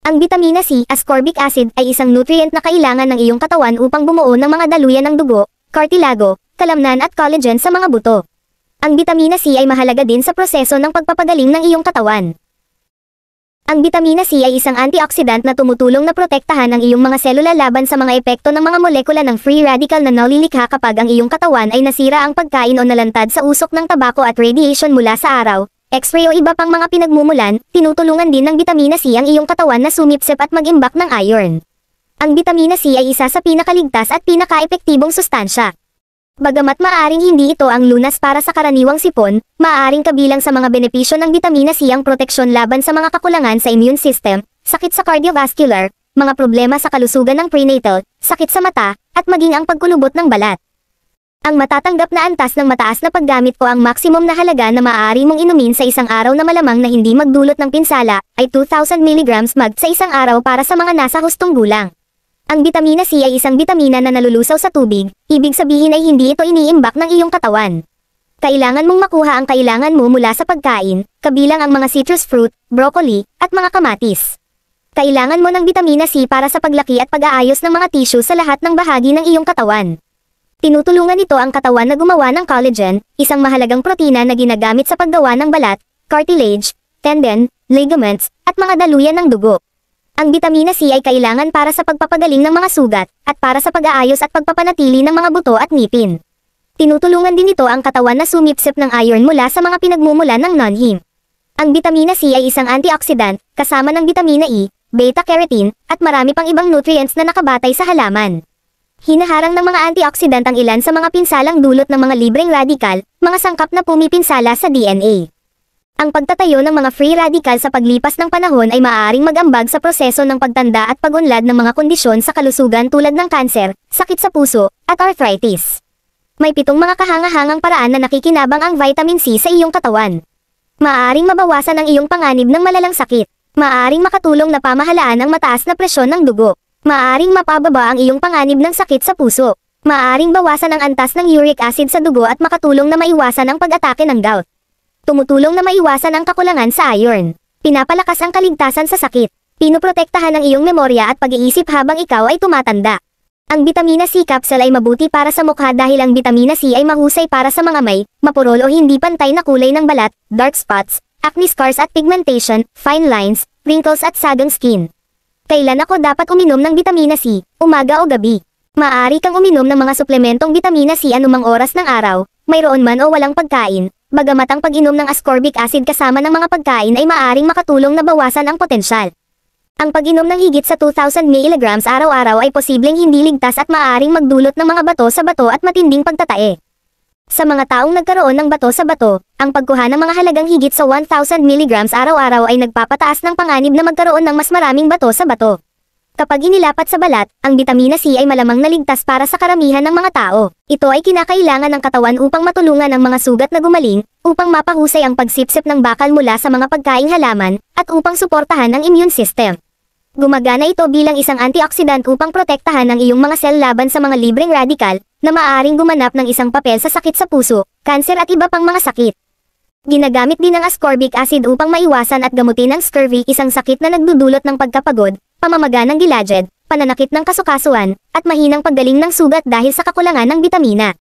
Ang bitamina C, ascorbic acid, ay isang nutrient na kailangan ng iyong katawan upang bumuo ng mga daluyan ng dugo, cartilago, kalamnan at collagen sa mga buto. Ang bitamina C ay mahalaga din sa proseso ng pagpapagaling ng iyong katawan. Ang bitamina C ay isang antioxidant na tumutulong na protektahan ang iyong mga selula laban sa mga epekto ng mga molekula ng free radical na nalilikha kapag ang iyong katawan ay nasira ang pagkain o nalantad sa usok ng tabako at radiation mula sa araw, X-ray o iba pang mga pinagmumulan. Tinutulungan din ng bitamina C ang iyong katawan na sumipsip at mag-imbak ng iron. Ang bitamina C ay isa sa pinakaligtas at pinaka-epektibong sustansya. Bagamat maaaring hindi ito ang lunas para sa karaniwang sipon, maaaring kabilang sa mga benepisyo ng bitamina C ang proteksyon laban sa mga kakulangan sa immune system, sakit sa cardiovascular, mga problema sa kalusugan ng prenatal, sakit sa mata, at maging ang pagkulubot ng balat. Ang matatanggap na antas ng mataas na paggamit o ang maximum na halaga na maaari mong inumin sa isang araw na malamang na hindi magdulot ng pinsala ay 2,000 mg mag sa isang araw para sa mga nasa hustong gulang. Ang bitamina C ay isang bitamina na nalulusaw sa tubig, ibig sabihin ay hindi ito iniimbak ng iyong katawan. Kailangan mong makuha ang kailangan mo mula sa pagkain, kabilang ang mga citrus fruit, broccoli, at mga kamatis. Kailangan mo ng bitamina C para sa paglaki at pag-aayos ng mga tissue sa lahat ng bahagi ng iyong katawan. Tinutulungan nito ang katawan na gumawa ng collagen, isang mahalagang protina na ginagamit sa paggawa ng balat, cartilage, tendon, ligaments, at mga daluyan ng dugo. Ang bitamina C ay kailangan para sa pagpapagaling ng mga sugat, at para sa pag-aayos at pagpapanatili ng mga buto at ngipin. Tinutulungan din ito ang katawan na sumipsip ng iron mula sa mga pinagmumulan ng non-heme. Ang bitamina C ay isang antioxidant, kasama ng bitamina E, beta-carotene, at marami pang ibang nutrients na nakabatay sa halaman. Hinaharang ng mga antioxidant ang ilan sa mga pinsalang dulot ng mga libreng radikal, mga sangkap na pumipinsala sa DNA. Ang pagtatayo ng mga free radical sa paglipas ng panahon ay maaaring mag-ambag sa proseso ng pagtanda at pag-unlad ng mga kondisyon sa kalusugan tulad ng kanser, sakit sa puso, at arthritis. May 7 mga kahangahangang paraan na nakikinabang ang vitamin C sa iyong katawan. Maaaring mabawasan ang iyong panganib ng malalang sakit. Maaaring makatulong na pamahalaan ang mataas na presyon ng dugo. Maaaring mapababa ang iyong panganib ng sakit sa puso. Maaaring bawasan ang antas ng uric acid sa dugo at makatulong na maiwasan ang pag-atake ng gout. Tumutulong na maiwasan ang kakulangan sa iron. Pinapalakas ang kaligtasan sa sakit. Pinoprotektahan ang iyong memorya at pag-iisip habang ikaw ay tumatanda. Ang bitamina C capsule ay mabuti para sa mukha dahil ang bitamina C ay mahusay para sa mga may, mapurol o hindi pantay na kulay ng balat, dark spots, acne scars at pigmentation, fine lines, wrinkles at sagang skin. Kailan ako dapat uminom ng bitamina C, umaga o gabi? Maaari kang uminom ng mga suplementong bitamina C anumang oras ng araw, mayroon man o walang pagkain. Bagamat ang pag-inom ng ascorbic acid kasama ng mga pagkain ay maaaring makatulong na bawasan ang potensyal. Ang pag-inom ng higit sa 2,000 mg araw-araw ay posibleng hindi ligtas at maaaring magdulot ng mga bato sa bato at matinding pagtatae. Sa mga taong nagkaroon ng bato sa bato, ang pagkuha ng mga halagang higit sa 1,000 mg araw-araw ay nagpapataas ng panganib na magkaroon ng mas maraming bato sa bato. Kapag inilapat sa balat, ang bitamina C ay malamang naligtas para sa karamihan ng mga tao. Ito ay kinakailangan ng katawan upang matulungan ang mga sugat na gumaling, upang mapahusay ang pagsipsip ng bakal mula sa mga pagkaing halaman, at upang suportahan ang immune system. Gumagana ito bilang isang antioxidant upang protektahan ang iyong mga sel laban sa mga libreng radikal, na maaaring gumanap ng isang papel sa sakit sa puso, kanser at iba pang mga sakit. Ginagamit din ang ascorbic acid upang maiwasan at gamutin ang scurvy, isang sakit na nagdudulot ng pagkapagod, pamamaga ng gilagid, pananakit ng kasukasuan, at mahinang paggaling ng sugat dahil sa kakulangan ng bitamina.